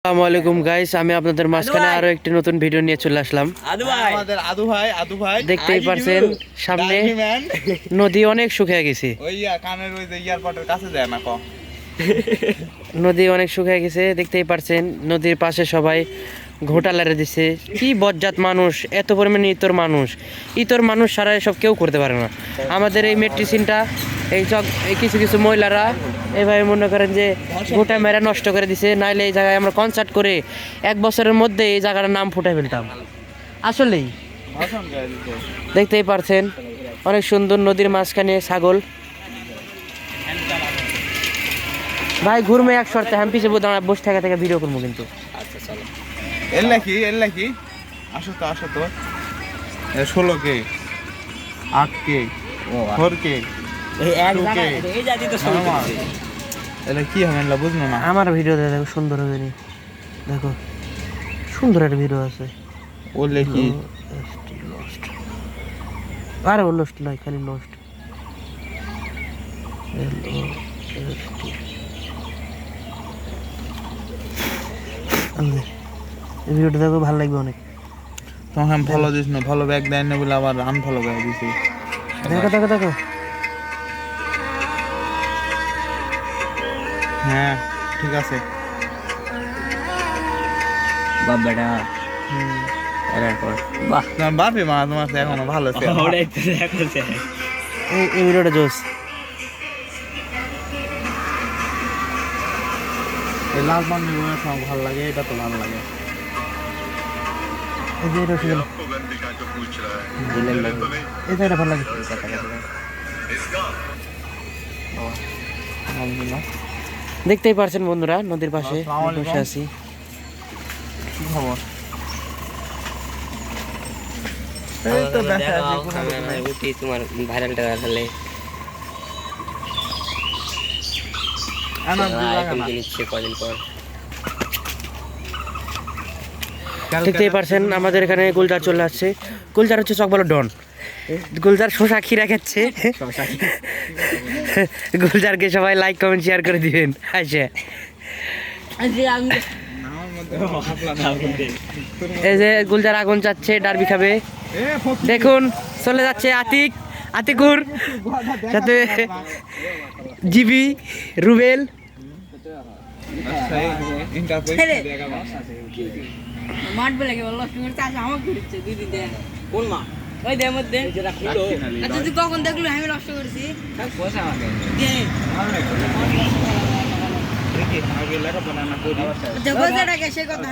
আসসালামু আলাইকুম গাইস, আমি আপনাদের মাঝখানে আরো একটি নতুন ভিডিও নিয়ে চলে আসলাম। আমাদের আদু ভাই দেখতেই পারছেন সামনে নদী অনেক শুকিয়ে গেছে। ওই কানের ওই যে এয়ারপোর্টের কাছে যায় না কম। নদী অনেক শুকিয়ে গেছে, দেখতেই পারছেন নদীর পাশে সবাই ঘোটা লারে দিছে। কি বজ্জাত মানুষ, এত পরিমাণে ইতর মানুষ সারা সব কেউ করতে পারে না। আমাদের এই মেট্রিসিনটা এই কিছু কিছু মহিলারা এভাবে মনে করেন যে গোটা মেরা নষ্ট করে দিছে। নাইলে এই জায়গায় আমরা কনসার্ট করে 1 বছরের মধ্যে এই জায়গাটার নাম ফুটে ফেলতাম। আসলেই দেখতেই পারছেন অনেক সুন্দর নদীর মাঝখানে ছাগল। ভাই ঘুরমে এক শর্তে আমি পিছিয়ে দাঁড়া বসে থেকে ভিডিও করবো কিন্তু। আচ্ছা চলো। এর লাকি আসো তো 16 কে 8 কে 4 কে এই এক জায়গায় এই জাতি তো শুরু করছে। এটা কি হবে না বুঝনো না। আমার ভিডিও দেখো সুন্দর হবে নি, দেখো সুন্দর একটা ভিডিও আছে। ওলে কি আরে ও লস্ট নয়, খালি লস্ট। এই ভিডিওটা দেখো, ভালো লাগবে অনেক। তোমাকে আমি ফলো দিস না, ফলো ব্যাক দেয় না বলে আবার আনফলো করে দিছি। দেখো হ্যাঁ ঠিক আছে বাবাটা এরপর বাহ তোমার বাপে মা তোমার তো এখনো ভালো আছে। ওটাই তো দেখছে। এই ভিডিওটা জোস। এই লাল পান্ডি আমার ভালো লাগে, এটা তো ভালো লাগে। এই যে এটা ছিল, এটা ভালো লাগে। দেখতেই পারছেন বন্ধুরা, নদীর পাশে বসে আছি। কি খবর? এই তো দেখা উঠি তোমার ভাইরালটা দেখালে নিচ্ছে কদিন পর। দেখতেই পারছেন আমাদের এখানে গুলজার চলে আসছে। গুলজার হচ্ছে চকবালো ডন। গুলজার শশা খিরা খাচ্ছে। গুলজারকে সবাই লাইক কমেন্ট শেয়ার করে দিবেন। আচ্ছা এই যে গুলজার আগুন চাচ্ছে, ডারবি খাবে। দেখুন চলে যাচ্ছে আতিকুর সাথে জিবি রুবেল। মাঠ বলে কি বললো তুমি চাষ আমাকে ঘুরছে 2 দিন দেন কোন মা ওই দের মধ্যে যেটা খুলো। আচ্ছা তুই কখন দেখলি আমি নষ্ট করেছি পয়সা আমাকে দে দেখি আগে লেখা বানানা করি। দেখো যেটা কে সে কথা